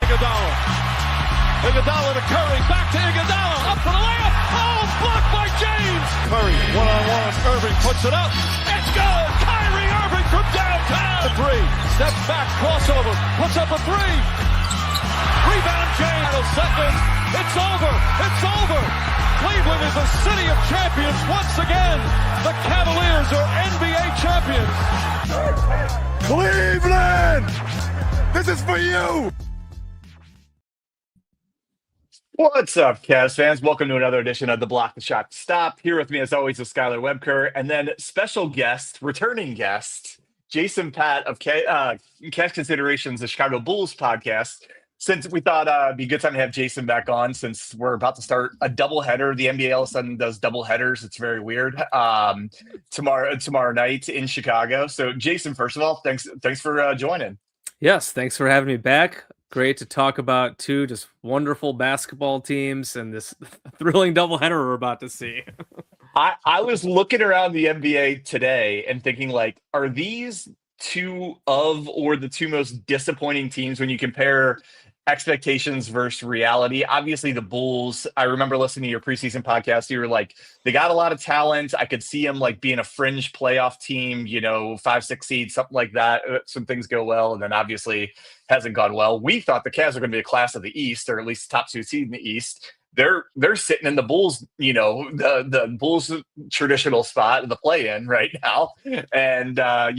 Iguodala. Iguodala to Curry, back to Iguodala, up for the layup. Oh, blocked by James. Curry, one-on-one. Irving puts it up. It's good. Kyrie Irving from downtown. A three, steps back, crossover, puts up a three. Rebound James. Second. It's over. It's over. Cleveland is a city of champions once again. The Cavaliers are NBA champions. Cleveland! This is for you! What's up, Cavs fans? Welcome to another edition of the Block the Shot Stop. Here with me, as always, is Skylar Webker, and then special guest, returning guest, Jason Patt of Cash Considerations, the Chicago Bulls podcast. Since we thought it'd be a good time to have Jason back on, since we're about to start a doubleheader. The NBA all of a sudden does doubleheaders. It's very weird. Tomorrow night in Chicago. So, Jason, first of all, thanks for joining. Yes, thanks for having me back. Great to talk about two just wonderful basketball teams and this thrilling doubleheader we're about to see. I was looking around the NBA today and thinking, like, are these two or the two most disappointing teams when you compare expectations versus reality? Obviously the Bulls, I remember listening to your preseason podcast, you were like, they got a lot of talent. I could see them like being a fringe playoff team, 5-6 seed, something like that. Some things go well, and then obviously hasn't gone well. We thought the Cavs were going to be a class of the East, or at least top 2 seed in the East. They're sitting in the Bulls, the Bulls traditional spot in the play-in right now. And not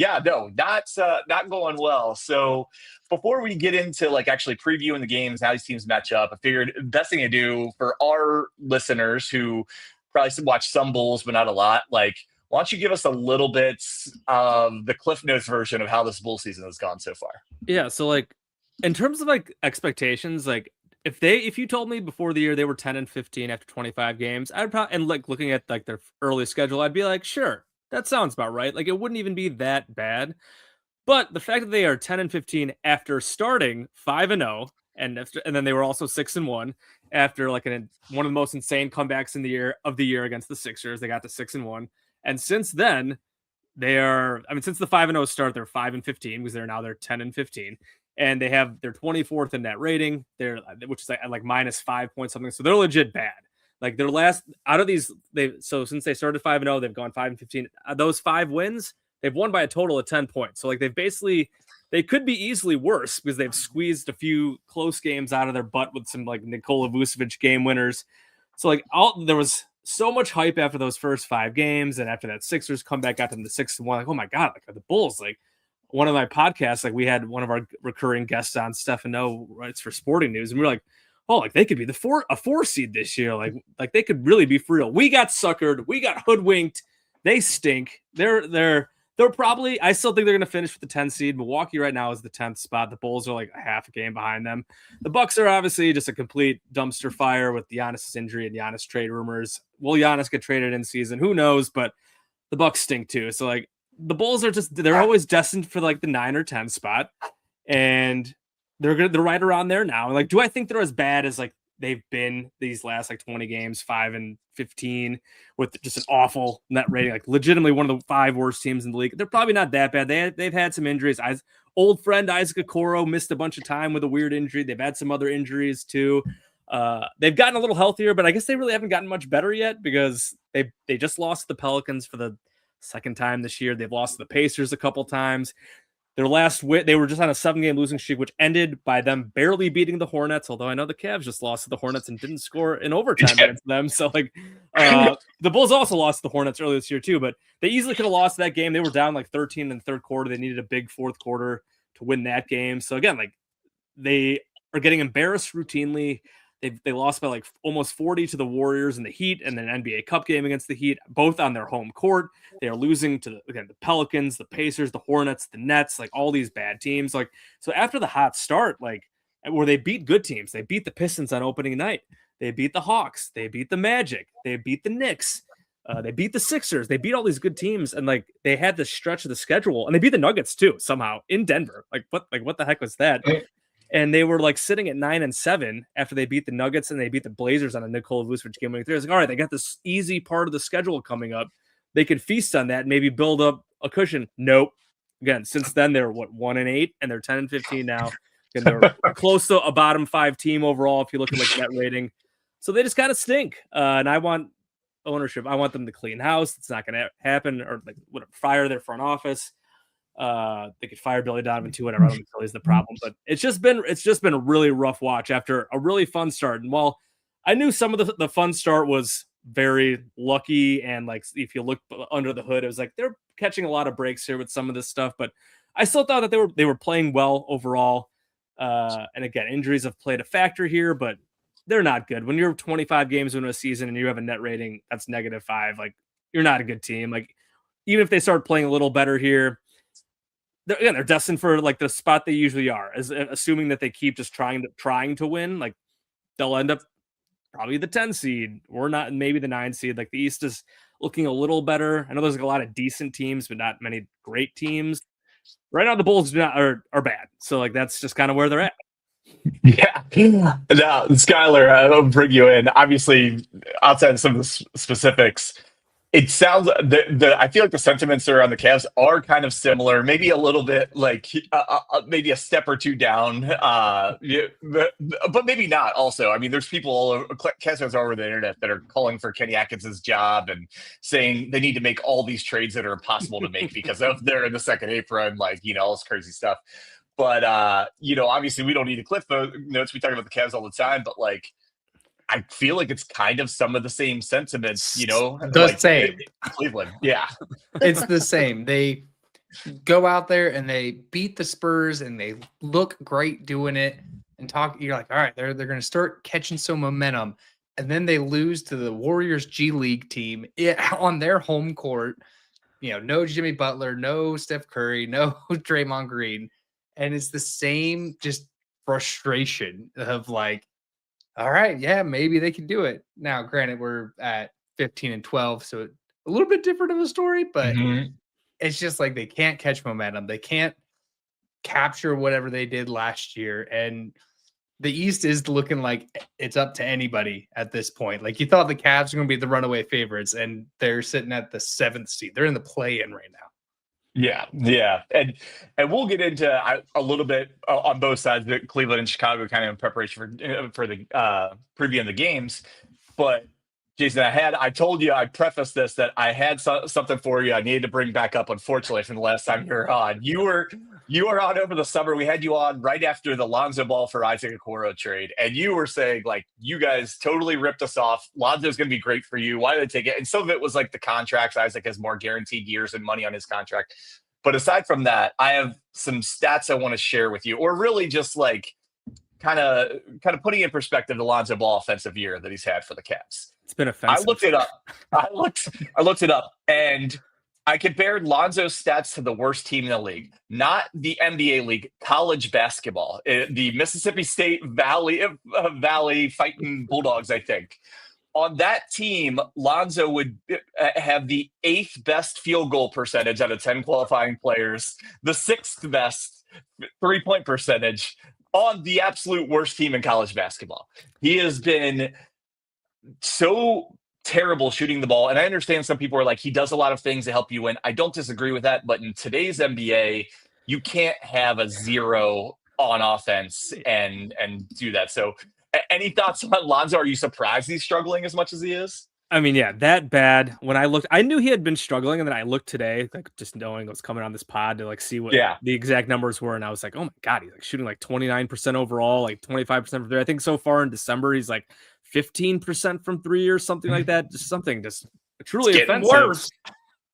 going well. So before we get into like actually previewing the games, how these teams match up, I figured the best thing to do for our listeners who probably watch some Bulls, but not a lot, like, why don't you give us a little bit of the Cliff Notes version of how this Bull season has gone so far? Yeah. So like, in terms of like expectations, like, if you told me before the year they were 10-15 after 25 games, I'd probably, and like looking at like their early schedule, I'd be like, sure, that sounds about right. Like, it wouldn't even be that bad. But the fact that they are 10-15 after starting 5-0, and then they were also 6-1 after like one of the most insane comebacks in the year against the Sixers, they got to 6-1, and since then since the 5-0 start, they're 5-15 because they're 10-15. And they have their 24th in net rating, which is like minus 5 point something. So they're legit bad. Like their last out of these, since they started 5-0, they've gone 5-15. Those 5 wins, they've won by a total of 10 points. So like they could be easily worse because they've squeezed a few close games out of their butt with some like Nikola Vucevic game winners. So like there was so much hype after those first 5 games, and after that Sixers comeback got them to 6-1. Like, oh my god, like the Bulls, like. One of my podcasts, like we had one of our recurring guests on, Stefano, writes for Sporting News, and we were like, oh, like they could be a 4 seed this year. Like they could really be for real. We got suckered. We got hoodwinked. They stink. They're probably, I still think they're going to finish with the 10 seed. Milwaukee right now is the 10th spot. The Bulls are like a half a game behind them. The Bucks are obviously just a complete dumpster fire with Giannis' injury and Giannis trade rumors. Will Giannis get traded in season? Who knows? But the Bucks stink too. So like, the Bulls are they're always destined for like the 9 or 10 spot, and they're right around there now. And like, do I think they're as bad as like they've been these last like 20 games, 5-15 with just an awful net rating, like legitimately one of the 5 worst teams in the league? They're probably not that bad. They've had some injuries. Old friend Isaac Okoro missed a bunch of time with a weird injury. They've had some other injuries too. They've gotten a little healthier, but I guess they really haven't gotten much better yet because they just lost the Pelicans for the second time this year. They've lost to the Pacers a couple times. Their last they were just on a 7-game losing streak, which ended by them barely beating the Hornets. Although I know the Cavs just lost to the Hornets and didn't score in overtime against them. So like the Bulls also lost to the Hornets earlier this year too, but they easily could have lost that game. They were down like 13 in the third quarter. They needed a big fourth quarter to win that game. So again, like they are getting embarrassed routinely. They lost by like almost 40 to the Warriors and the Heat, and then an NBA Cup game against the Heat, both on their home court. They are losing to the Pelicans, the Pacers, the Hornets, the Nets, like all these bad teams. Like, so after the hot start, like where they beat good teams, they beat the Pistons on opening night. They beat the Hawks. They beat the Magic. They beat the Knicks. They beat the Sixers. They beat all these good teams, and like they had this stretch of the schedule, and they beat the Nuggets too somehow in Denver. Like what the heck was that? And they were like sitting at 9-7 after they beat the Nuggets and they beat the Blazers on a Nikola Vucevic game winning 3. I was like, all right, they got this easy part of the schedule coming up. They could feast on that and maybe build up a cushion. Nope. Again, since then they're 1-8 and they're 10-15 now. And they're close to a bottom 5 team overall if you look at like net rating. So they just kind of stink. And I want ownership. I want them to clean house. It's not going to happen, or like whatever, fire their front office. They could fire Billy Donovan too, whatever. I don't think Billy's the problem, but it's just been a really rough watch after a really fun start. And while I knew some of the fun start was very lucky, and like if you look under the hood, it was like they're catching a lot of breaks here with some of this stuff, but I still thought that they were playing well overall. And again, injuries have played a factor here, but they're not good. When you're 25 games into a season and you have a net rating that's -5, like you're not a good team. Like even if they start playing a little better here, they're destined for like the spot they usually are, as assuming that they keep just trying to win. Like they'll end up probably the 10 seed or not, maybe the 9 seed. Like the East is looking a little better. I know there's like a lot of decent teams, but not many great teams. Right now, the Bulls are bad. So like that's just kind of where they're at. Yeah. Now, Skylar, I'll bring you in. Obviously, outside of some of the specifics, it sounds I feel like the sentiments around the Cavs are kind of similar, maybe a little bit like maybe a step or two down, but maybe not. Also, I mean, there's people all over, Cavs fans all over the internet that are calling for Kenny Atkins's job and saying they need to make all these trades that are impossible to make because of they're in the second apron, like all this crazy stuff. But obviously, we don't need to cliff notes. We talk about the Cavs all the time, but like, I feel like it's kind of some of the same sentiments, same. Cleveland. Yeah. It's the same. They go out there and they beat the Spurs and they look great doing it and talk. You're like, all right, they're going to start catching some momentum. And then they lose to the Warriors G League team on their home court. No Jimmy Butler, no Steph Curry, no Draymond Green. And it's the same just frustration of like, all right, yeah, maybe they can do it. Now, granted, we're at 15-12, so a little bit different of a story, but it's just like they can't catch momentum. They can't capture whatever they did last year. And the East is looking like it's up to anybody at this point. Like you thought the Cavs were going to be the runaway favorites, and they're sitting at the 7th seed. They're in the play-in right now. Yeah, and we'll get into a little bit on both sides, the Cleveland and Chicago, kind of in preparation for the previewing the games. But Jason, I told you, I prefaced this that I had something for you I needed to bring back up. Unfortunately, from the last time you were on, you were on over the summer. We had you on right after the Lonzo Ball for Isaac Okoro trade, and you were saying like you guys totally ripped us off. Lonzo's going to be great for you. Why did they take it? And some of it was like the contracts. Isaac has more guaranteed years and money on his contract. But aside from that, I have some stats I want to share with you, or really just like kind of putting in perspective the Lonzo Ball offensive year that he's had for the Cavs. It's been offensive. I looked it up. I looked it up, and I compared Lonzo's stats to the worst team in the league, not the NBA league, college basketball, the Mississippi State Valley Fighting Bulldogs, I think. On that team, Lonzo would have the 8th best field goal percentage out of 10 qualifying players, the 6th best 3-point percentage on the absolute worst team in college basketball. He has been so terrible shooting the ball. And I understand some people are like, he does a lot of things to help you win. I don't disagree with that. But in today's NBA, you can't have a 0 on offense and do that. So any thoughts on Lonzo? Are you surprised he's struggling as much as he is? I mean, yeah, that bad. When I looked, I knew he had been struggling, and then I looked today, like just knowing what's coming on this pod to like see what the exact numbers were, and I was like, oh my god, he's like shooting like 29% overall, like 25% from 3. I think so far in December he's like 15% from 3 or something like that. Just something just truly offensive. Worse.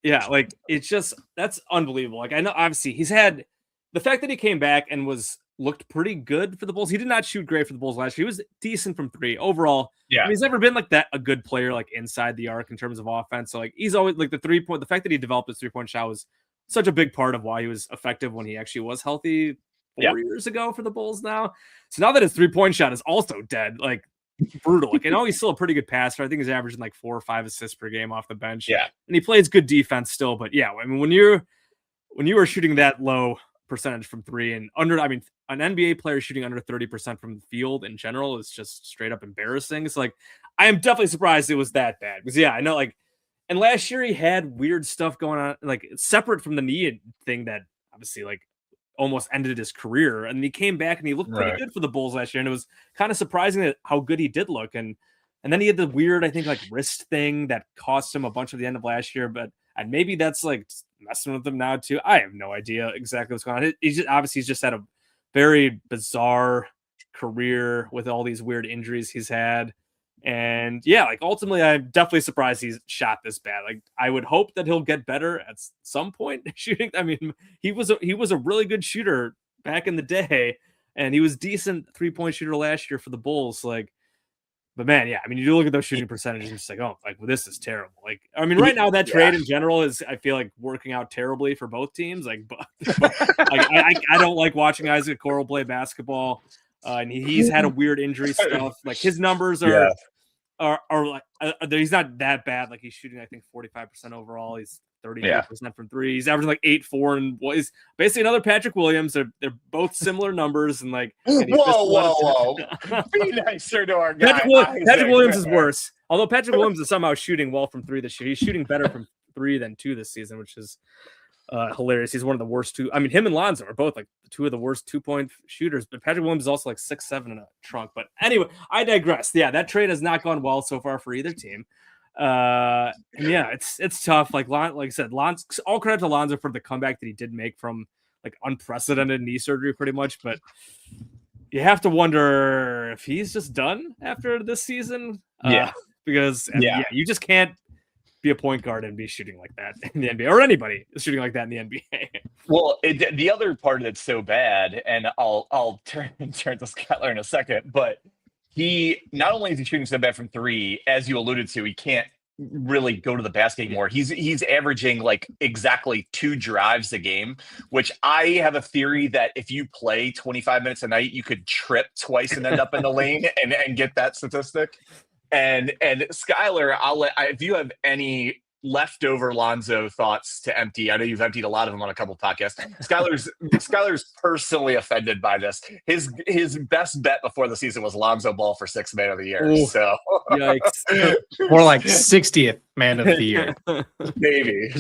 Yeah, like it's just that's unbelievable. Like I know obviously he's had the fact that he came back and looked pretty good for the Bulls. He did not shoot great for the Bulls last year. He was decent from 3 overall. Yeah, I mean, he's never been like that a good player like inside the arc in terms of offense. So like he's always like the fact that he developed his 3-point shot was such a big part of why he was effective when he actually was healthy 4 years ago for the Bulls now. So now that his 3-point shot is also dead, like brutal. Like I know he's still a pretty good passer. I think he's averaging like 4 or 5 assists per game off the bench. Yeah, and he plays good defense still. But yeah, I mean when you are shooting that low percentage from 3 and under, I mean an NBA player shooting under 30% from the field in general is just straight up embarrassing. So like I am definitely surprised it was that bad because I know like, and last year he had weird stuff going on like separate from the knee thing that obviously like almost ended his career. And he came back and he looked pretty good for the Bulls last year. And it was kind of surprising that how good he did look. And then he had the weird, I think, like wrist thing that cost him a bunch at the end of last year. And maybe that's like messing with him now too. I have no idea exactly what's going on. He's just had a very bizarre career with all these weird injuries he's had. And yeah, like ultimately, I'm definitely surprised he's shot this bad. Like I would hope that he'll get better at some point shooting. I mean, he was a really good shooter back in the day, and he was decent 3-point shooter last year for the Bulls. Like, but man, yeah, I mean, you do look at those shooting percentages, and it's like, oh, like well, this is terrible. Like, I mean, right now that trade in general is, I feel like, working out terribly for both teams. Like, but like I don't like watching Isaac Okoro play basketball. And he's had a weird injury stuff. Like his numbers are like he's not that bad. Like he's shooting, I think 45% overall. He's 38% from three. He's averaging like 8-4 and he's basically another Patrick Williams. They're both similar numbers and like. And whoa! Be nicer to our guy. Patrick Williams is worse. Although Patrick Williams is somehow shooting well from three this year. He's shooting better from 3 than 2 this season, which is hilarious. He's one of the worst two. I mean, him and Lonzo are both like 2 of the worst 2-point shooters, but Patrick Williams is also like 6'7" in a trunk. But anyway, I digress. Yeah, that trade has not gone well so far for either team. And yeah, it's tough. Like I said, Lonzo, all credit to Lonzo for the comeback that he did make from like unprecedented knee surgery, pretty much. But you have to wonder if he's just done after this season. Because you just can't be a point guard and be shooting like that in the NBA, or anybody is shooting like that in the NBA. Well, the other part that's so bad, and I'll turn to Skylar in a second, but he not only is he shooting so bad from 3, as you alluded to, he can't really go to the basket anymore. He's averaging like exactly 2 drives a game, which I have a theory that if you play 25 minutes a night, you could trip twice and end up in the lane and get that statistic. And Skylar, if you have any leftover Lonzo thoughts to empty, I know you've emptied a lot of them on a couple of podcasts. Skylar's personally offended by this. His best bet before the season was Lonzo Ball for 6th man of the year. Ooh, so yikes. More like 60th man of the year. Maybe.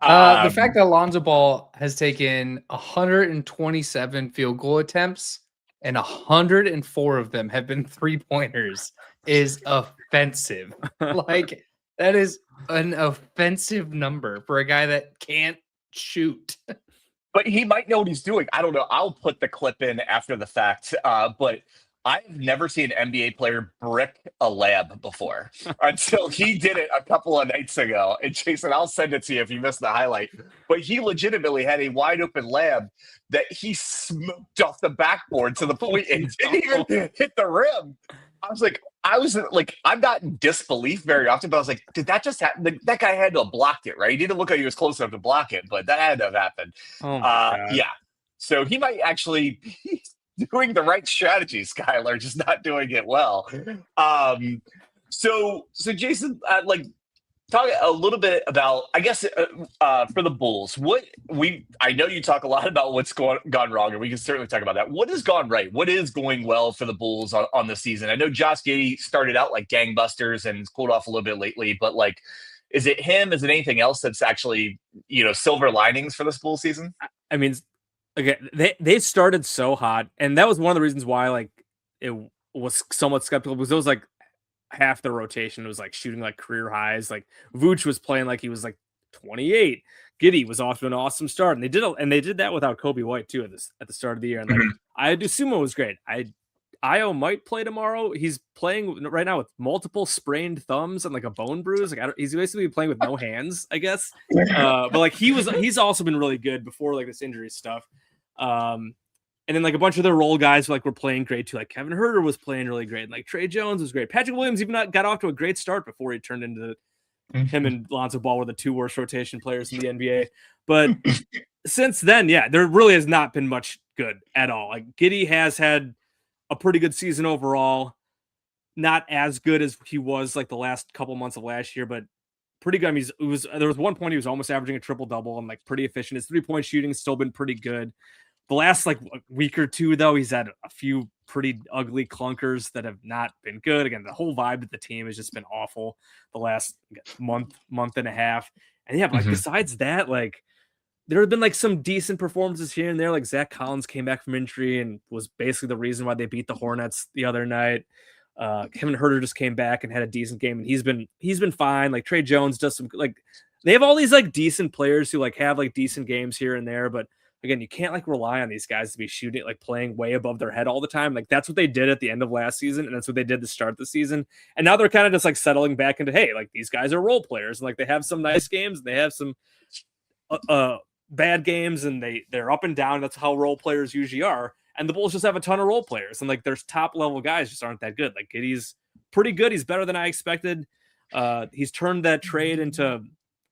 The fact that Lonzo Ball has taken 127 field goal attempts and 104 of them have been 3-pointers is offensive. Like that is an offensive number for a guy that can't shoot. But he might know what he's doing. I don't know. I'll put the clip in after the fact. But I've never seen an NBA player brick a lab before until he did it a couple of nights ago. And Jason, I'll send it to you if you missed the highlight. But he legitimately had a wide open lab that he smoked off the backboard to the point it didn't even hit the rim. I was like, I'm not in disbelief very often, but I was like, did that just happen? That guy had to have blocked it, right? He didn't look like he was close enough to block it, but that had to have happened. Oh my God. Yeah. So he might actually be doing the right strategy, Skylar, just not doing it well. So Jason, talk a little bit about, I guess, for the Bulls. I know you talk a lot about what's gone wrong, and we can certainly talk about that. What has gone right? What is going well for the Bulls on the season? I know Josh Giddey started out like gangbusters and cooled off a little bit lately, but like, is it him? Is it anything else that's actually, silver linings for this Bulls season? I mean, again, they started so hot, and that was one of the reasons why like it was somewhat skeptical, because it was like half the rotation was like shooting like career highs. Like Vooch was playing like he was like 28. Giddey was off to an awesome start, and they did that without Kobe White too at the start of the year. And like I Sumo was great. Io might play tomorrow. He's playing right now with multiple sprained thumbs and like a bone bruise. Like he's basically playing with no hands, I guess. But like he's also been really good before like this injury stuff. And then like a bunch of their role guys were playing great too. Like Kevin Huerter was playing really great. And like Trey Jones was great. Patrick Williams even got off to a great start before he turned into him and Lonzo Ball were the 2 worst rotation players in the NBA. But since then, yeah, there really has not been much good at all. Like Giddey has had a pretty good season overall. Not as good as he was like the last couple months of last year, but pretty good. I mean, there was one point he was almost averaging a triple-double and like pretty efficient. His 3-point shooting has still been pretty good. The last like week or two, though, he's had a few pretty ugly clunkers that have not been good. Again, the whole vibe of the team has just been awful the last month and a half. And yeah, but like, besides that, like there have been like some decent performances here and there. Like Zach Collins came back from injury and was basically the reason why they beat the Hornets the other night. Kevin Herter just came back and had a decent game, and he's been fine. Like Trey Jones does some like they have all these like decent players who like have like decent games here and there, but again, you can't like rely on these guys to be shooting like playing way above their head all the time. Like that's what they did at the end of last season, and that's what they did to start the season. And now they're kind of just like settling back into, hey, like these guys are role players, and like they have some nice games, and they have some bad games, and they're up and down. That's how role players usually are. And the Bulls just have a ton of role players, and like there's top level guys just aren't that good. Like Giddey's pretty good. He's better than I expected. He's turned that trade into,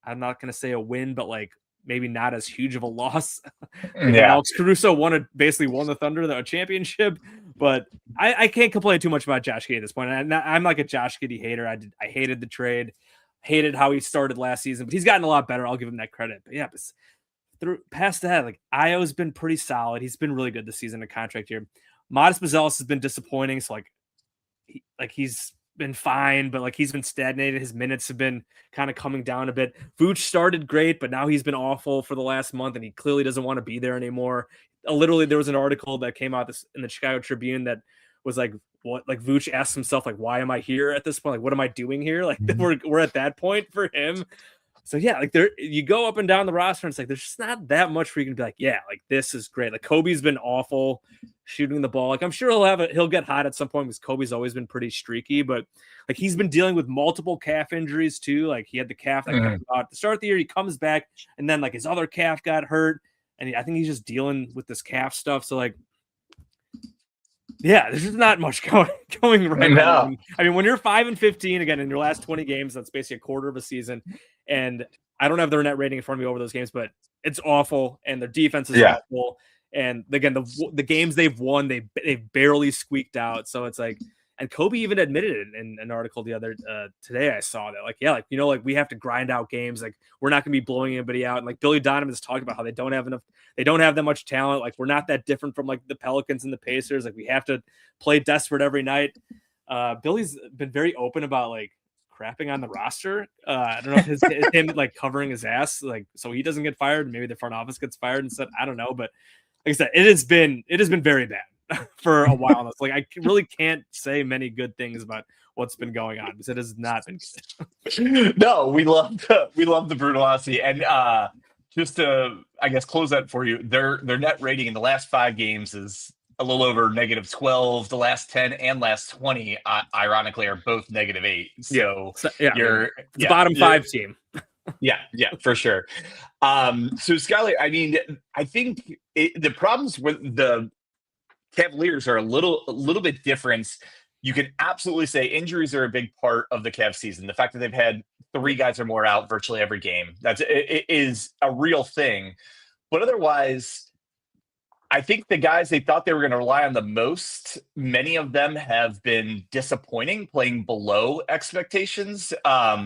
I'm not going to say a win, but like maybe not as huge of a loss. Alex Caruso basically won the Thunder the championship, but I can't complain too much about Josh Giddey at this point. I'm like a Josh Giddey hater. I hated the trade, hated how he started last season, but he's gotten a lot better. I'll give him that credit. But yeah, past that, like Io's been pretty solid. He's been really good this season in contract year. Modest Bazelis has been disappointing. So he's been fine, but like he's been stagnated. His minutes have been kind of coming down a bit. Vooch started great, but now he's been awful for the last month, and he clearly doesn't want to be there anymore. Literally, there was an article that came out in the Chicago Tribune that was like, what, like Vooch asked himself, like, why am I here at this point? Like, what am I doing here? Like, we're at that point for him. So yeah, like you go up and down the roster, and it's like there's just not that much where you can be like, yeah, like this is great. Like Kobe's been awful shooting the ball. Like I'm sure he'll get hot at some point because Kobe's always been pretty streaky, but like he's been dealing with multiple calf injuries too. Like he had the calf that comes out at the start of the year, he comes back, and then like his other calf got hurt, and I think he's just dealing with this calf stuff. So like, yeah, there's just not much going right now. I mean, when you're 5-15 again in your last 20 games, that's basically a quarter of a season. And I don't have their net rating in front of me over those games, but it's awful, and their defense is awful. And again, the games they've won, they've barely squeaked out. So it's like, and Kobe even admitted it in an article the other today. I saw that, like, yeah, like like we have to grind out games. Like we're not going to be blowing anybody out. And like Billy Donovan's talked about how they don't have that much talent. Like we're not that different from like the Pelicans and the Pacers. Like we have to play desperate every night. Billy's been very open about like crapping on the roster. I don't know if him like covering his ass, like so he doesn't get fired. Maybe the front office gets fired instead. I don't know, but like I said, it has been very bad for a while. It's like I really can't say many good things about what's been going on because it has not been good. No, we love the brutality, and just to I guess close that for you, their net rating in the last 5 games is a little over -12. The last 10 and last 20, ironically, are both -8. So you're the bottom 5 team. Yeah, for sure. So Skylar, I mean, I think the problems with the Cavaliers are a little bit different. You can absolutely say injuries are a big part of the Cavs season. The fact that they've had 3 guys or more out virtually every game, it is a real thing. But otherwise, I think the guys they thought they were going to rely on the most, many of them have been disappointing, playing below expectations. I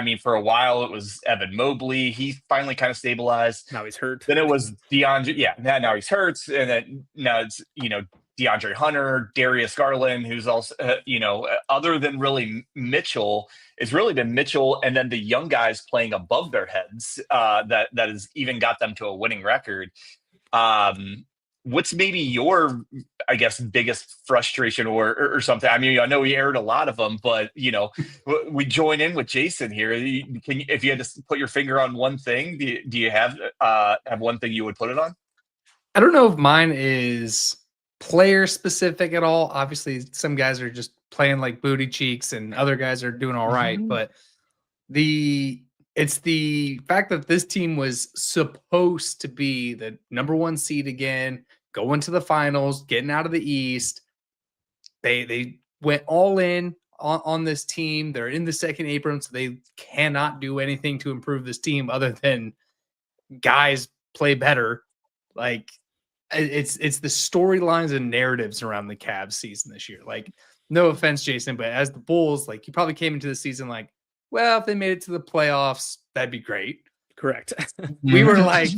mean, for a while it was Evan Mobley. He finally kind of stabilized. Now he's hurt. Then it was DeAndre. Yeah, now he's hurt, and then now it's DeAndre Hunter, Darius Garland, who's also other than really Mitchell, it's really been Mitchell and then the young guys playing above their heads that has even got them to a winning record. What's maybe your, I guess, biggest frustration or something? I mean, I know we aired a lot of them, but we join in with Jason here. If you had to put your finger on one thing, do you have one thing you would put it on? I don't know if mine is player specific at all. Obviously, some guys are just playing like booty cheeks, and other guys are doing all right. But it's the fact that this team was supposed to be the number 1 seed again, going to the finals, getting out of the East. They went all in on this team. They're in the second apron, so they cannot do anything to improve this team other than guys play better. Like it's the storylines and narratives around the Cavs season this year. Like, no offense, Jason, but as the Bulls, like you probably came into the season like, well, if they made it to the playoffs, that'd be great. Correct. We were like,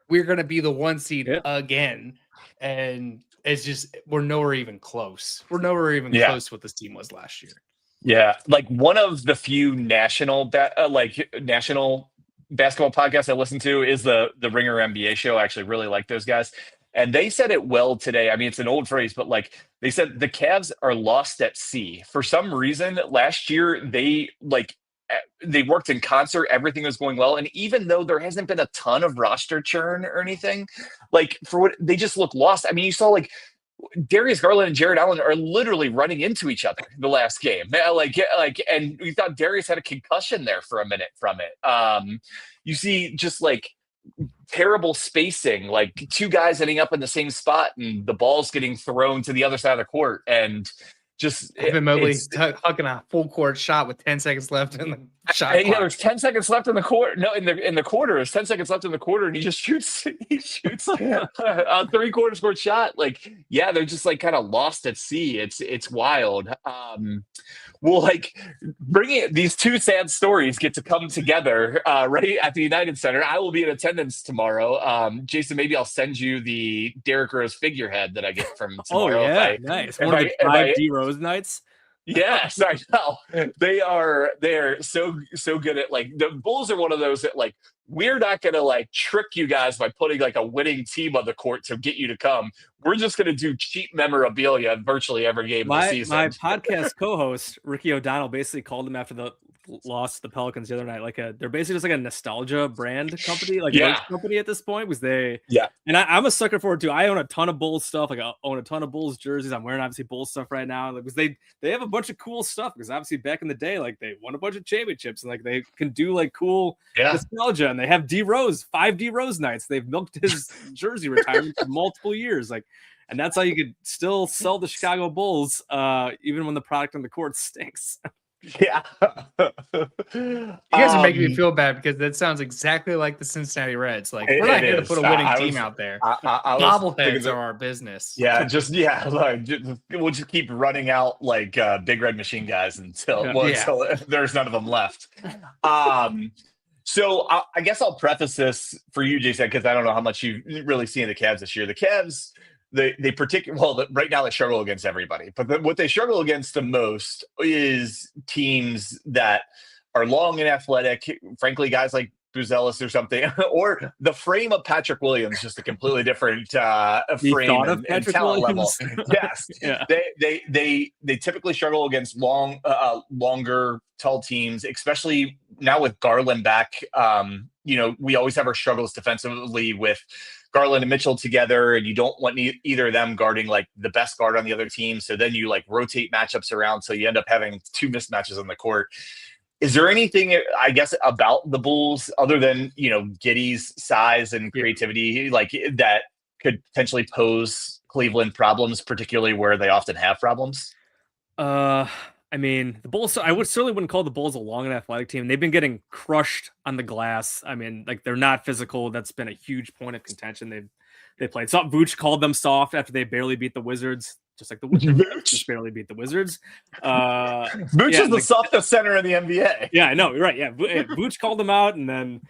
we're going to be the 1 seed again. And it's just, we're nowhere even close. We're nowhere even close to what this team was last year. Yeah. Like one of the few national basketball podcast I listen to is the Ringer NBA show. I actually really like those guys. And they said it well today. I mean, it's an old phrase, but like they said, the Cavs are lost at sea. For some reason, last year they worked in concert. Everything was going well. And even though there hasn't been a ton of roster churn or anything, like for what they just look lost. I mean, you saw like Darius Garland and Jared Allen are literally running into each other the last game. And we thought Darius had a concussion there for a minute from it. You see just like terrible spacing, like two guys ending up in the same spot and the ball's getting thrown to the other side of the court. And just Evan Mobley hucking a full court shot with 10 seconds left in the shot clock. Yeah, there's 10 seconds left in the quarter. No, in the quarter, there's 10 seconds left in the quarter, and he just shoots a 3/4 court shot. Like, yeah, they're just like kind of lost at sea. It's wild. Well, like bringing these two sad stories get to come together right at the United Center. I will be in attendance tomorrow. Jason, maybe I'll send you the Derrick Rose figurehead that I get from tomorrow. Oh yeah, nice. One of the 5 D Rose nights. Yes, I know. They're so good at like the Bulls are one of those that like we're not gonna like trick you guys by putting like a winning team on the court to get you to come. We're just gonna do cheap memorabilia in virtually every game of the season. My podcast co-host Ricky O'Donnell basically called them after the loss to the Pelicans the other night. Like they're basically just like a nostalgia brand company, like merch company at this point. Was they? Yeah. And I'm a sucker for it too. I own a ton of Bulls stuff. Like I own a ton of Bulls jerseys. I'm wearing obviously Bulls stuff right now. Like, because they have a bunch of cool stuff. Because obviously back in the day, like they won a bunch of championships and like they can do like cool nostalgia. And they have D Rose 5 D Rose nights. They've milked his jersey retirement for multiple years. Like. And that's how you could still sell the Chicago Bulls, even when the product on the court stinks. Yeah. You guys are making me feel bad because that sounds exactly like the Cincinnati Reds. Like, we're not here to put a winning team out there. Bobbleheads are our business. Yeah, we'll just keep running out like big red machine guys until there's none of them left. So I guess I'll preface this for you, Jason, because I don't know how much you've really seen the Cavs this year. The Cavs, right now they struggle against everybody, but what they struggle against the most is teams that are long and athletic. Frankly, guys like Buzelis or something, or the frame of Patrick Williams, just a completely different frame and talent level. Yes, yeah. They typically struggle against longer, tall teams, especially now with Garland back. We always have our struggles defensively with Garland and Mitchell together, and you don't want either of them guarding like the best guard on the other team. So then you like rotate matchups around, so you end up having 2 mismatches on the court. Is there anything, I guess, about the Bulls other than Giddey's size and creativity, like that could potentially pose Cleveland problems, particularly where they often have problems? I mean, the Bulls, I certainly wouldn't call the Bulls a long and athletic team. They've been getting crushed on the glass. I mean, like they're not physical. That's been a huge point of contention. They played. So Vooch called them soft after they barely beat the Wizards, just like the Wizards just barely beat the Wizards. Vooch is the softest center in the NBA. Yeah, I know. Right. Yeah. Vooch called them out, and then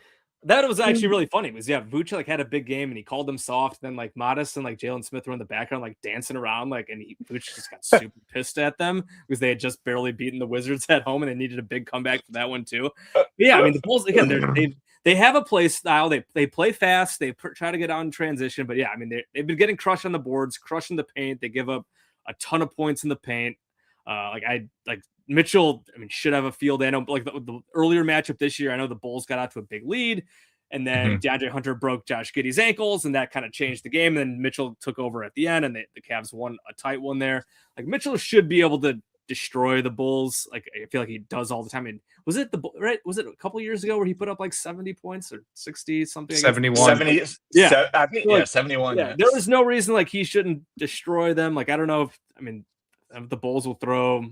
that was actually really funny. Vooch like had a big game and he called them soft. Then like Modest and like Jalen Smith were in the background like dancing around, like, and Vooch just got super pissed at them because they had just barely beaten the Wizards at home and they needed a big comeback for that one too. But yeah, I mean the Bulls again, they have a play style. They play fast. They try to get out in transition. But yeah, I mean they've been getting crushed on the boards, crushing the paint. They give up a ton of points in the paint. Mitchell, I mean, should have a field day. I know, like the earlier matchup this year, I know the Bulls got out to a big lead, and then DeAndre Hunter broke Josh Giddey's ankles, and that kind of changed the game. And then Mitchell took over at the end, and the Cavs won a tight one there. Like Mitchell should be able to destroy the Bulls. Like I feel like he does all the time. And was it a couple of years ago where he put up like 70 points or 60 something? 71. 70. Yeah, I think 71. Yeah, there is no reason like he shouldn't destroy them. Like I don't know if the Bulls will throw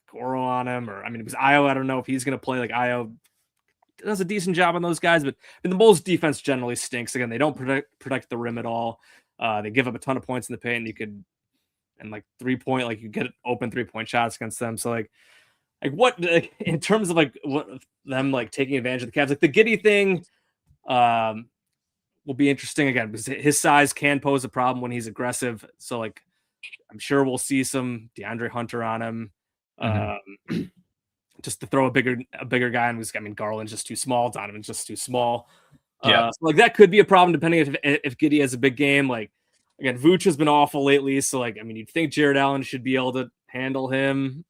Goro on him, or because Ayo, I don't know if he's going to play. Like Ayo does a decent job on those guys, but the Bulls defense generally stinks. Again, they don't protect the rim at all. They give up a ton of points in the paint, and like 3-point, like you get open 3-point shots against them. So like what in terms of like what them like taking advantage of the Cavs, like the Giddey thing will be interesting again because his size can pose a problem when he's aggressive. So like I'm sure we'll see some DeAndre Hunter on him. just to throw a bigger guy on. I mean, Garland's just too small. Donovan's just too small. Yeah. So like that could be a problem depending if Giddey has a big game. Like again, Vooch has been awful lately. So like, I mean, you'd think Jared Allen should be able to handle him.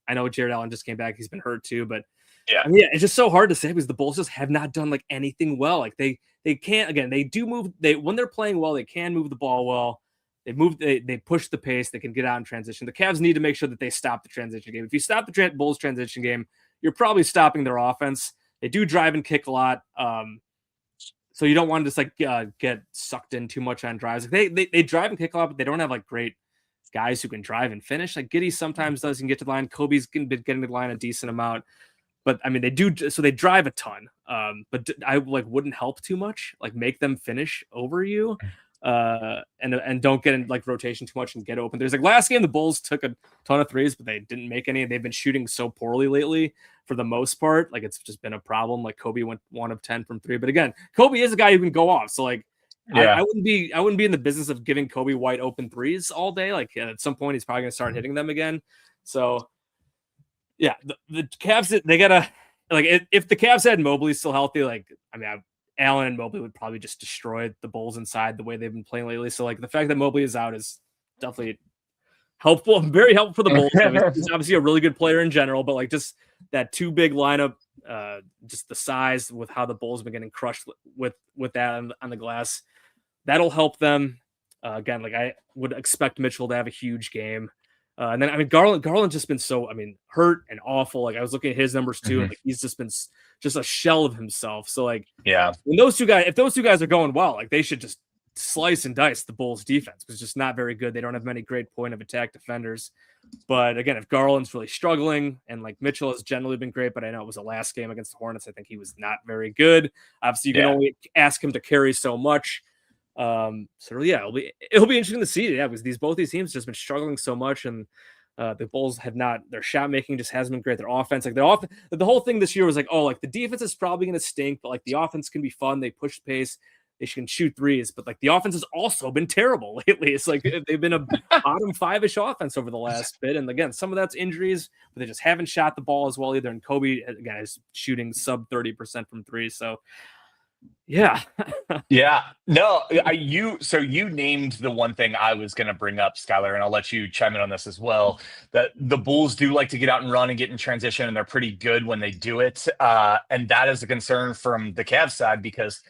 I know Jared Allen just came back. He's been hurt too, but Yeah. I mean, it's just so hard to say because the Bulls just have not done like anything well. Like they can't, again, they do move. When they're playing well, they can move the ball well. They push the pace. They can get out in transition. The Cavs need to make sure that they stop the transition game. If you stop the Bulls transition game, you're probably stopping their offense. They do drive and kick a lot. So you don't want to just like get sucked in too much on drives. Like they drive and kick a lot, but they don't have like great guys who can drive and finish. Like Giddey sometimes doesn't get to the line. Kobe's been getting to the line a decent amount. But I mean, they do. So they drive a ton. But I like wouldn't help too much. Like make them finish over you, and don't get in like rotation too much and get open. There's like last game the Bulls took a ton of threes, but they didn't make any. They've been shooting so poorly lately for the most part. Like it's just been a problem. Like Kobe went 1 of 10 from 3, but again, Kobe is a guy who can go off. So like. Yeah. I wouldn't be in the business of giving Kobe wide open threes all day. Like at some point, he's probably going to start hitting them again. So. Yeah, the Cavs, they gotta like if the Cavs had Mobley still healthy, like I mean, Allen and Mobley would probably just destroy the Bulls inside the way they've been playing lately. So like the fact that Mobley is out is definitely helpful, very helpful for the Bulls. I mean, he's obviously a really good player in general, but like just that too big lineup, just the size with how the Bulls have been getting crushed with that on the glass, that'll help them. Again, like I would expect Mitchell to have a huge game. And then I mean Garland just been so hurt and awful. Like I was looking at his numbers too, and like he's just been just a shell of himself. So like when if those two guys are going well, like they should just slice and dice the Bulls defense. It's just not very good. They don't have many great point of attack defenders. But again, if Garland's really struggling and like Mitchell has generally been great, but I know it was the last game against the Hornets, I think he was not very good. Obviously, you can only ask him to carry so much. So yeah, it'll be interesting to see. Yeah, because both these teams have just been struggling so much, and the Bulls have not. Their shot making just hasn't been great. Their offense, like the whole thing this year was like, oh, like the defense is probably going to stink, but like the offense can be fun. They push pace, they can shoot threes, but like the offense has also been terrible lately. It's like they've been a bottom 5-ish offense over the last bit, and again, some of that's injuries, but they just haven't shot the ball as well either. And Kobe again is shooting sub 30% from 3, so. Yeah. Yeah. No, you named the one thing I was going to bring up, Skylar, and I'll let you chime in on this as well, that the Bulls do like to get out and run and get in transition, and they're pretty good when they do it. And that is a concern from the Cavs side, because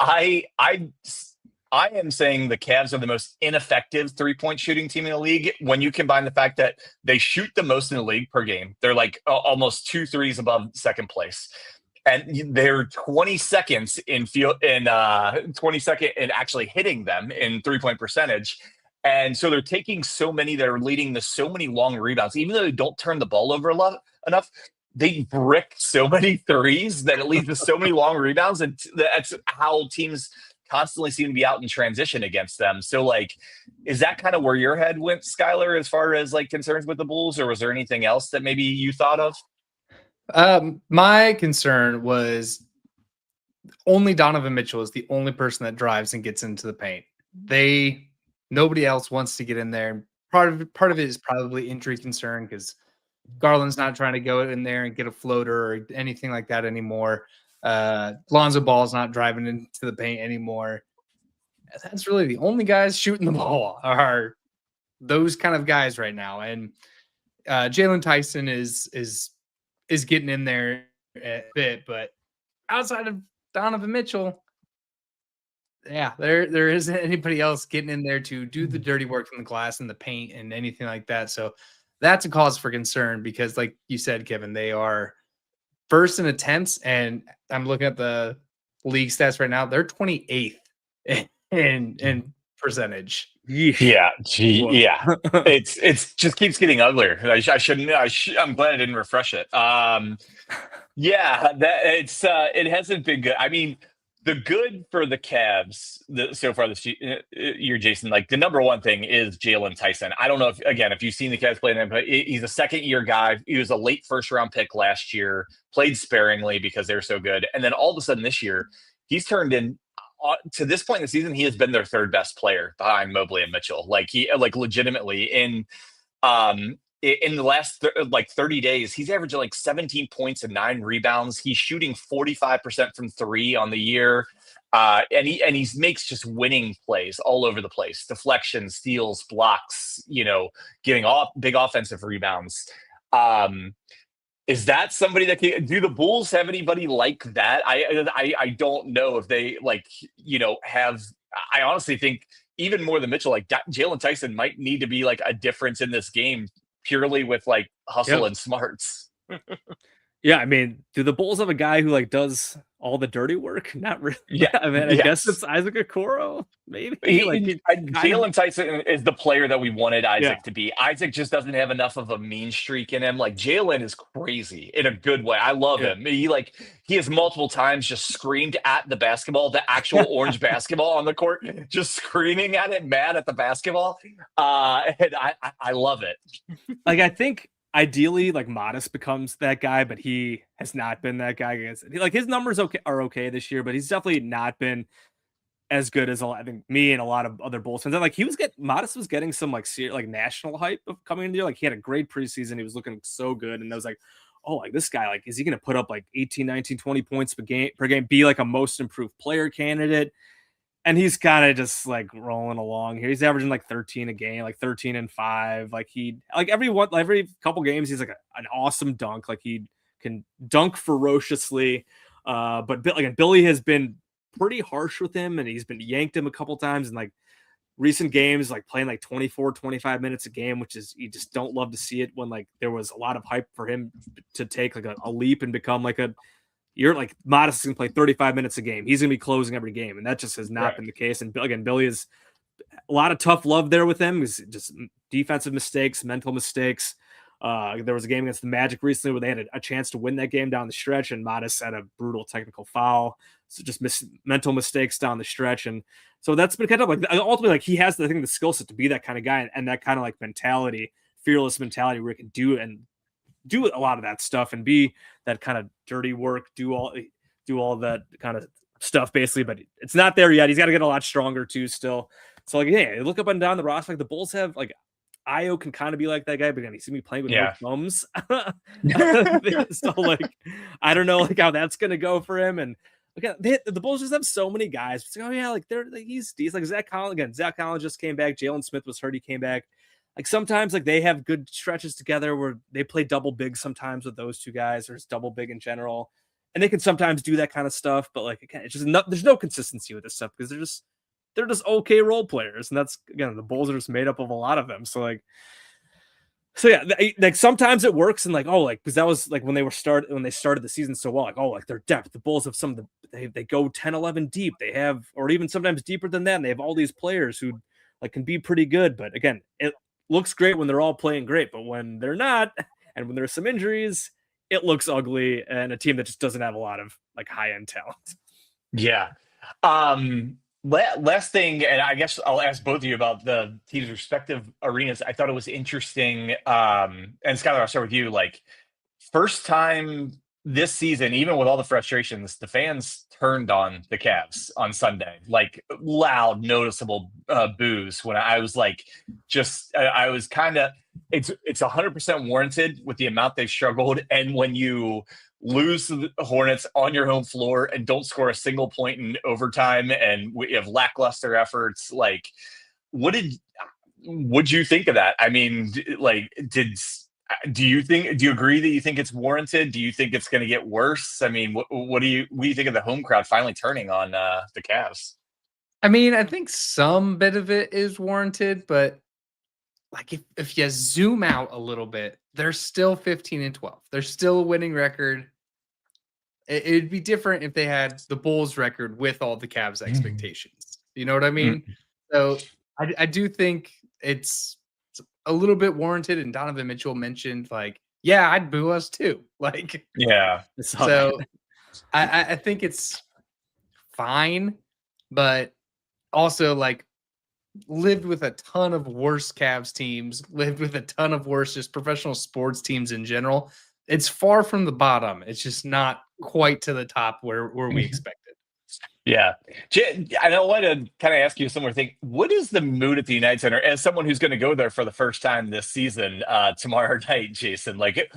I am saying the Cavs are the most ineffective 3-point shooting team in the league when you combine the fact that they shoot the most in the league per game. They're like almost 2 threes above second place. And they're 22nd in 22nd in actually hitting them in 3-point percentage. And so they're taking so many, they're leading to so many long rebounds. Even though they don't turn the ball over enough, they brick so many threes that it leads to so many long rebounds. And that's how teams constantly seem to be out in transition against them. So like, is that kind of where your head went, Skylar, as far as like concerns with the Bulls, or was there anything else that maybe you thought of? My concern was only Donovan Mitchell is the only person that drives and gets into the paint. Nobody else wants to get in there. Part of it is probably injury concern, because Garland's not trying to go in there and get a floater or anything like that anymore. Lonzo Ball's not driving into the paint anymore. That's really the only guys shooting the ball are those kind of guys right now. And Jalen Tyson is getting in there a bit, but outside of Donovan Mitchell, yeah, there isn't anybody else getting in there to do the dirty work from the glass and the paint and anything like that. So that's a cause for concern, because like you said, Kevin, they are first in attempts, and I'm looking at the league stats right now. They're 28th in percentage. Yeah. It's just keeps getting uglier. I'm glad I didn't refresh it. It hasn't been good. I mean, the good for the Cavs so far this year, Jason, like the number one thing is Jalen Tyson. I don't know if you've seen the Cavs play him, but he's a second-year guy. He was a late first-round pick last year, played sparingly because they're so good. And then all of a sudden this year, he's turned in, to this point in the season, he has been their third best player behind Mobley and Mitchell. Like he legitimately in in the last 30 days, he's averaging like 17 points and 9 rebounds. He's shooting 45% from 3 on the year. And he makes just winning plays all over the place. Deflections, steals, blocks, getting off big offensive rebounds. Is that somebody that do the Bulls have anybody like that? I don't know if they have. I honestly think even more than Mitchell, like Jalen Tyson might need to be like a difference in this game purely with like hustle and smarts. Yeah, I mean, do the Bulls have a guy who like does all the dirty work? Not really. Yeah, I mean, I guess it's Isaac Okoro, maybe. Jalen Tyson is the player that we wanted Isaac to be. Isaac just doesn't have enough of a mean streak in him. Like Jalen is crazy in a good way. I love him. He has multiple times just screamed at the basketball, the actual orange basketball on the court, just screaming at it, mad at the basketball. And I love it. Like, I think ideally, like Modest becomes that guy, but he has not been that guy. Like his numbers are okay this year, but he's definitely not been as good as I think me and a lot of other Bulls fans. And like Modest was getting some like national hype of coming into like he had a great preseason. He was looking so good, and I was like, oh, like this guy, like is he going to put up like 18, 19, 20 points per game, be like a most improved player candidate? And he's kind of just like rolling along here. He's averaging like 13 a game, like 13 and 5. Like every couple games, he's like an awesome dunk. Like he can dunk ferociously. But Billy has been pretty harsh with him, and he's been yanked him a couple times in like recent games, like playing like 24, 25 minutes a game, which is, you just don't love to see it when like there was a lot of hype for him to take like a leap and become like you're like Modest is going to play 35 minutes a game. He's going to be closing every game. And that just has not been the case. And again, Billy is a lot of tough love there with him. It's just defensive mistakes, mental mistakes. There was a game against the Magic recently where they had a chance to win that game down the stretch, and Modest had a brutal technical foul. So just mental mistakes down the stretch. And so that's been kind of like, ultimately, like he has the skill set to be that kind of guy, and that kind of like mentality, fearless mentality where he can do a lot of that stuff and be that kind of dirty work, do all that kind of stuff basically, but it's not there yet. He's got to get a lot stronger too still. So like, yeah, look up and down the roster. Like the Bulls have like Io can kind of be like that guy, but again, he's gonna be playing with no thumbs. So like, I don't know like how that's gonna go for him. And again, the Bulls just have so many guys. It's like, oh yeah, like he's like Zach Collins again. Zach Collins just came back. Jalen Smith was hurt. He came back. Like sometimes like they have good stretches together where they play double big sometimes with those two guys, or it's double big in general. And they can sometimes do that kind of stuff, but like, again, it's just there's no consistency with this stuff because they're just okay role players. And that's, again, the Bulls are just made up of a lot of them. So yeah, like sometimes it works. And like, oh, like, because that was like when they started the season so well, like, oh, like their depth, the Bulls have they go 10, 11 deep. They have, or even sometimes deeper than that. And they have all these players who like can be pretty good. But again, it looks great when they're all playing great, but when they're not, and when there's some injuries, it looks ugly, and a team that just doesn't have a lot of like high-end talent. Yeah. Last thing, and I guess I'll ask both of you about the team's respective arenas. I thought it was interesting. And Skylar, I'll start with you. Like, first time this season, even with all the frustrations, the fans turned on the Cavs on Sunday, like loud, noticeable boos. When I was like, I was kind of, it's 100% warranted with the amount they've struggled. And when you lose the Hornets on your home floor and don't score a single point in overtime, and we have lackluster efforts, like, what'd you think of that? I mean, like, do you agree that you think it's warranted? Do you think it's going to get worse? I mean, what do you think of the home crowd finally turning on the Cavs? I mean, I think some bit of it is warranted, but like if you zoom out a little bit, they're still 15-12. They're still a winning record. It'd be different if they had the Bulls record with all the Cavs expectations. You know what I mean? So I do think it's a little bit warranted. And Donovan Mitchell mentioned like, yeah, I'd boo us too. Like, yeah. So I think it's fine, but also like lived with a ton of worse Cavs teams, lived with a ton of worse just professional sports teams in general. It's far from the bottom. It's just not quite to the top where we expected. Yeah. I know I want to kind of ask you a similar thing. What is the mood at the United Center as someone who's going to go there for the first time this season tomorrow night, Jason? Like,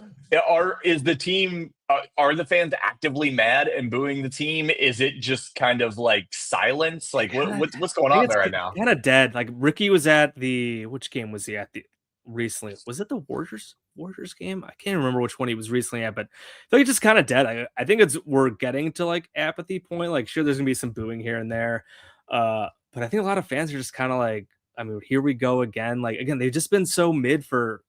is the team, are the fans actively mad and booing the team? Is it just kind of like silence? Like, what's going I think on it's there right now? kind of dead. Like Ricky was at which game was he at recently? Was it the Warriors game? I can't remember which one he was recently at, but I think it's just kind of dead. I think we're getting to like apathy point. Like, sure, there's gonna be some booing here and there, but I think a lot of fans are just kind of like, I mean, here we go again. Like again, they've just been so mid for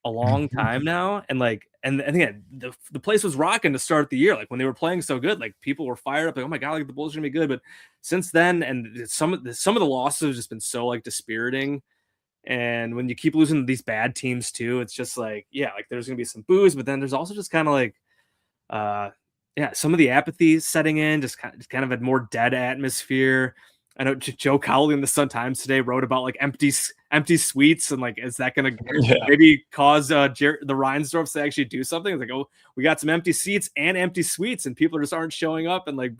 a long time now, and like, and again, the place was rocking to start the year. Like when they were playing so good, like people were fired up. Like, oh my god, like the Bulls are gonna be good. But since then, and some of the losses have just been so like dispiriting. And when you keep losing to these bad teams too, it's just like, yeah, like there's gonna be some boos, but then there's also just kind of like, yeah, some of the apathy setting in, just kind of a more dead atmosphere. I know Joe Cowley in the Sun Times today wrote about like empty suites, and like, is that gonna maybe cause the Reinsdorfs to actually do something? It's like, oh, we got some empty seats and empty suites, and people just aren't showing up and like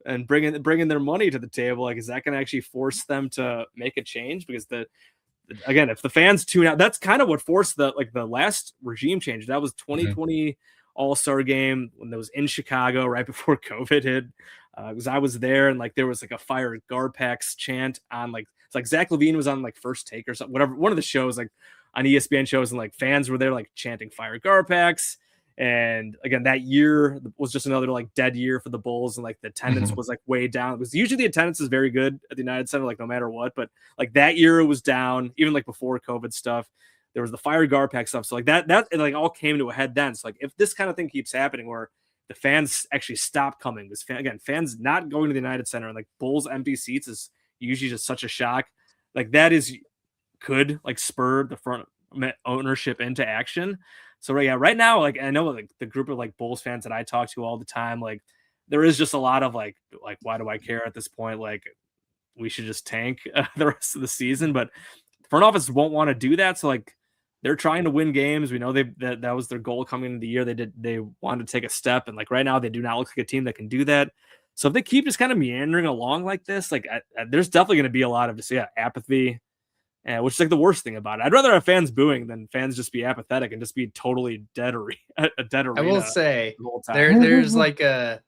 and bringing their money to the table. Like, is that gonna actually force them to make a change? Because again, if the fans tune out, that's kind of what forced the last regime change. That was 2020 All-Star game when it was in Chicago right before COVID hit. Because I was there, and like there was like a fire Garpax chant on like, it's like Zach LaVine was on like First Take or something, whatever, one of the shows like on ESPN shows, and like fans were there like chanting fire Garpax. And again, that year was just another like dead year for the Bulls, and like the attendance was like way down. It was usually the attendance is very good at the United Center, like no matter what, but like that year it was down, even like before COVID stuff. There was the fire Garpax stuff, so like that it like all came to a head then. So like if this kind of thing keeps happening, where the fans actually stop coming, this fans not going to the United Center and like Bulls empty seats is usually just such a shock. Like that could like spur the front ownership into action. So right now, like I know like the group of like Bulls fans that I talk to all the time, like there is just a lot of like why do I care at this point? Like we should just tank the rest of the season. But the front office won't want to do that. So like they're trying to win games. We know that was their goal coming into the year. They wanted to take a step, and like right now they do not look like a team that can do that. So if they keep just kind of meandering along like this, like there's definitely going to be a lot of just apathy. Which is like the worst thing about it. I'd rather have fans booing than fans just be apathetic and just be totally dead a dead arena. I will say there's like a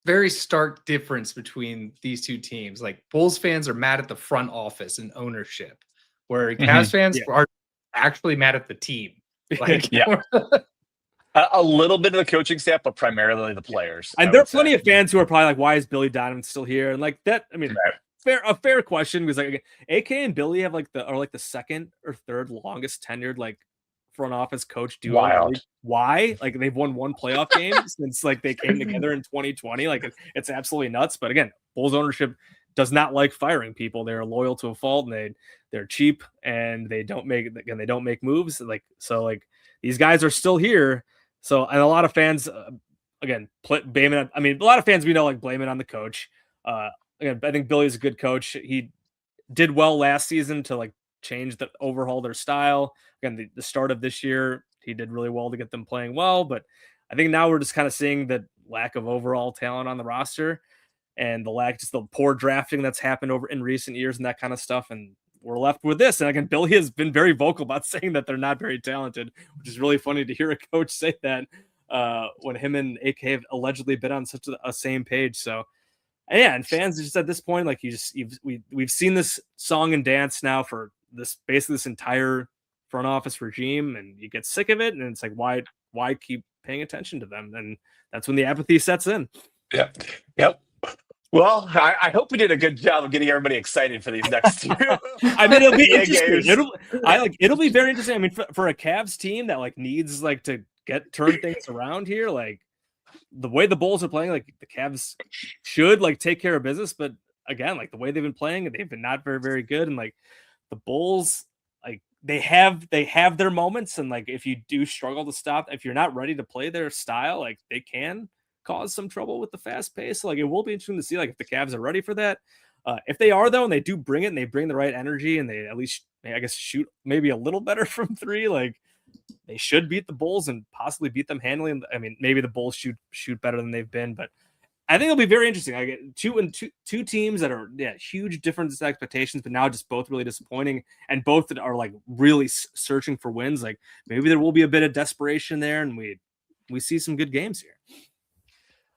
very stark difference between these two teams. Like Bulls fans are mad at the front office and ownership, where Cavs fans are actually mad at the team. Like, a little bit of the coaching staff, but primarily the players. And there are plenty of fans who are probably like, "Why is Billy Donovan still here?" And like that, I mean. A fair question, because like AK and Billy have like the second or third longest tenured like front office coach duo. Wild. Why? Like they've won one playoff game since like they came together in 2020. Like it's absolutely nuts. But again, Bulls ownership does not like firing people. They're loyal to a fault, and they're cheap, and they don't make moves. Like so, like these guys are still here. So, and a lot of fans again blame it. I mean, a lot of fans we know like blame it on the coach. Again, I think Billy's a good coach. He did well last season to like overhaul their style. Again, the start of this year, he did really well to get them playing well. But I think now we're just kind of seeing the lack of overall talent on the roster, and the poor drafting that's happened over in recent years and that kind of stuff. And we're left with this. And again, Billy has been very vocal about saying that they're not very talented, which is really funny to hear a coach say that when him and AK have allegedly been on such a same page. So. And fans just at this point, like we've seen this song and dance now for basically this entire front office regime, and you get sick of it, and it's like why keep paying attention to them? And that's when the apathy sets in. Yeah. Yep. Well, I hope we did a good job of getting everybody excited for these next two. I mean, it'll be interesting. It'll be very interesting. I mean, for a Cavs team that like needs like to turn things around here, like. The way the Bulls are playing, like the Cavs should like take care of business, but again, like the way they've been playing, they've been not very, very good. And like the Bulls, like they have their moments, and like if you do struggle to stop, if you're not ready to play their style, like they can cause some trouble with the fast pace. So, like it will be interesting to see like if the Cavs are ready for that. If they are though, and they do bring it, and they bring the right energy, and they at least I guess shoot maybe a little better from three, like. They should beat the Bulls and possibly beat them handily. I mean, maybe the Bulls shoot better than they've been, but I think it'll be very interesting. I get two teams that are huge difference expectations, but now just both really disappointing, and both that are like really searching for wins. Like maybe there will be a bit of desperation there, and we see some good games here.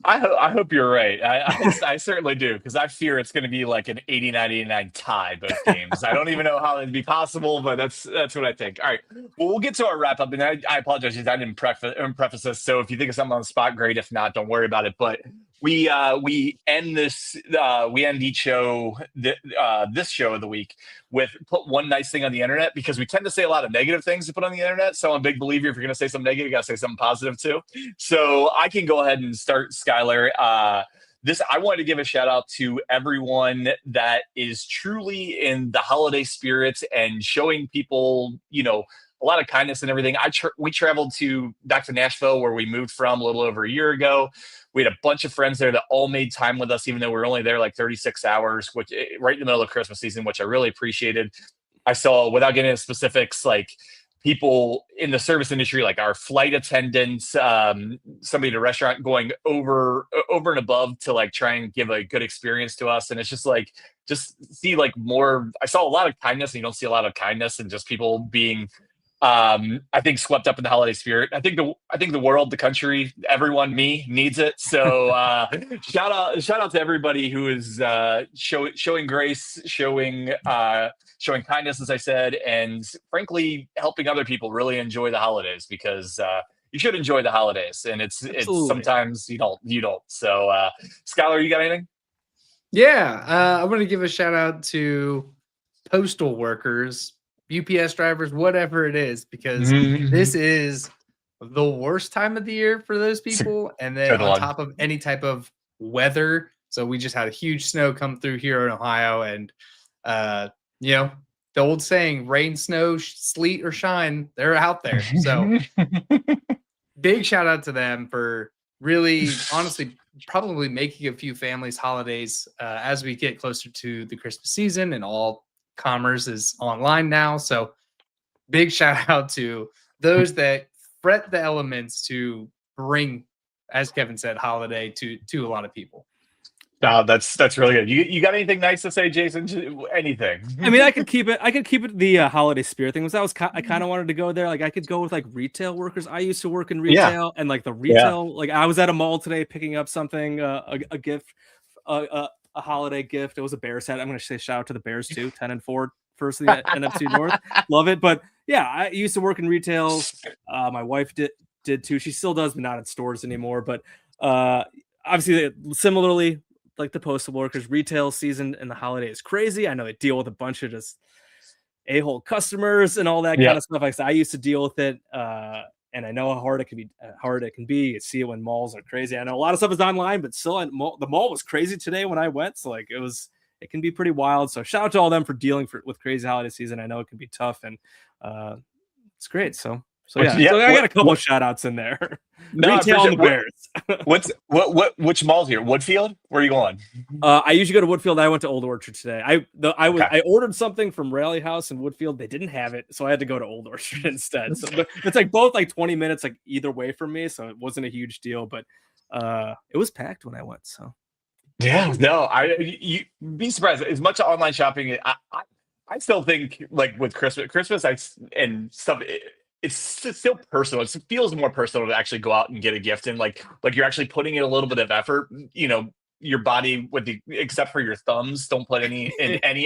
I hope you're right. I certainly do, because I fear it's going to be like an 89-89 tie both games. I don't even know how it'd be possible, but that's what I think. All right, well, we'll get to our wrap up, and I apologize, I didn't preface this. So if you think of something on the spot, great. If not, don't worry about it. But we end each show this show of the week with put one nice thing on the internet, because we tend to say a lot of negative things to put on the internet. So I'm a big believer, if you're going to say something negative, you got to say something positive too. So I can go ahead and start, Skylar. I wanted to give a shout out to everyone that is truly in the holiday spirit and showing people, a lot of kindness and everything. We traveled back to Nashville, where we moved from a little over a year ago. We had a bunch of friends there that all made time with us, even though we were only there like 36 hours, which right in the middle of Christmas season, which I really appreciated. I saw, without getting into specifics, like people in the service industry, like our flight attendants, somebody at a restaurant going over and above to like try and give a good experience to us. And it's just like, see like more, I saw a lot of kindness, and you don't see a lot of kindness, and just people being, I think, swept up in the holiday spirit. I think the world, the country, everyone, me, needs it. So shout out to everybody who is showing grace, showing kindness, as I said, and frankly helping other people really enjoy the holidays, because you should enjoy the holidays, and it's sometimes you don't. So Skylar, you got anything? Yeah, I want to give a shout out to postal workers, UPS drivers, whatever it is, because this is the worst time of the year for those people. And then on top of any type of weather. So we just had a huge snow come through here in Ohio. And, the old saying, rain, snow, sleet, or shine, they're out there. So big shout out to them for really, honestly, probably making a few families' holidays as we get closer to the Christmas season, and all commerce is online now. So big shout out to those that fret the elements to bring, as Kevin said, holiday to a lot of people. No, that's really good. You got anything nice to say, Jason? Anything? I mean, I could keep it the holiday spirit thing. I kind of wanted to go there. Like I could go with like retail workers. I used to work in retail, and like the retail, like I was at a mall today picking up something, a gift, a holiday gift. It was a Bears hat. I'm going to say shout out to the Bears too. 10-4 first of the NFC North. Love it. But yeah, I used to work in retail. My wife did too. She still does, but not in stores anymore. But obviously, similarly, like the postal workers, retail season and the holiday is crazy. I know they deal with a bunch of just a-hole customers and all that kind of stuff. Like I used to deal with it. And I know how hard it can be. You see it when malls are crazy. I know a lot of stuff is online, but still, the mall was crazy today when I went. So like it can be pretty wild. So shout out to all them for dealing with crazy holiday season. I know it can be tough, and it's great. So yeah, so I got a couple of shout outs in there. No, retail and the Bears. Which mall's here? Woodfield? Where are you going? I usually go to Woodfield. I went to Old Orchard today. I ordered something from Rally House in Woodfield. They didn't have it, so I had to go to Old Orchard instead. So it's like both like 20 minutes like either way for me, so it wasn't a huge deal. But it was packed when I went. So yeah, no, you'd be surprised. As much online shopping, I still think like with Christmas and stuff. It's still personal. It feels more personal to actually go out and get a gift, and like you're actually putting in a little bit of effort. Your body, except for your thumbs, don't put any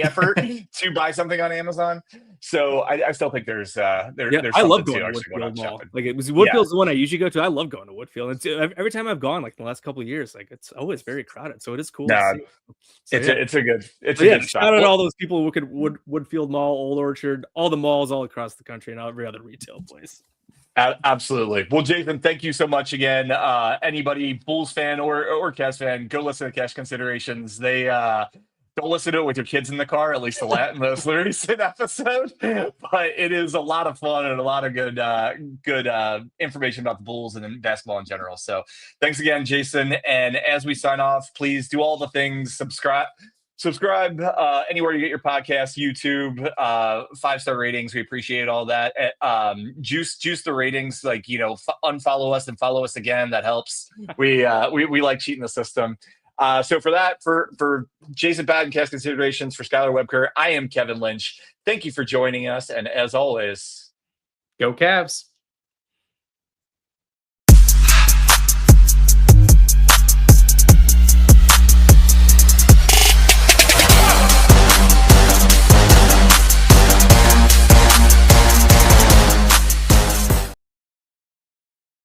effort to buy something on Amazon. So I still think there's I love going to Woodfield Mall. Like Woodfield's the one I usually go to. I love going to Woodfield. It's, every time I've gone, like the last couple of years, like it's always very crowded. So it is cool. It's a good shout out to all those people who look at Woodfield Mall, Old Orchard, all the malls all across the country, and every other retail place. Absolutely. Well, Jason, thank you so much again. Anybody, Bulls fan or Cavs fan, go listen to Cash Considerations. They don't listen to it with your kids in the car, at least the most recent episode. But it is a lot of fun and a lot of good information about the Bulls and basketball in general. So thanks again, Jason. And as we sign off, please do all the things, subscribe Subscribe anywhere you get your podcast, YouTube, 5-star ratings. We appreciate all that. Juice the ratings, like, unfollow us and follow us again. That helps. We like cheating the system. So for that, for Jason Patt and Cast Considerations, for Skylar Webker, I am Kevin Lynch. Thank you for joining us. And as always, Go Cavs.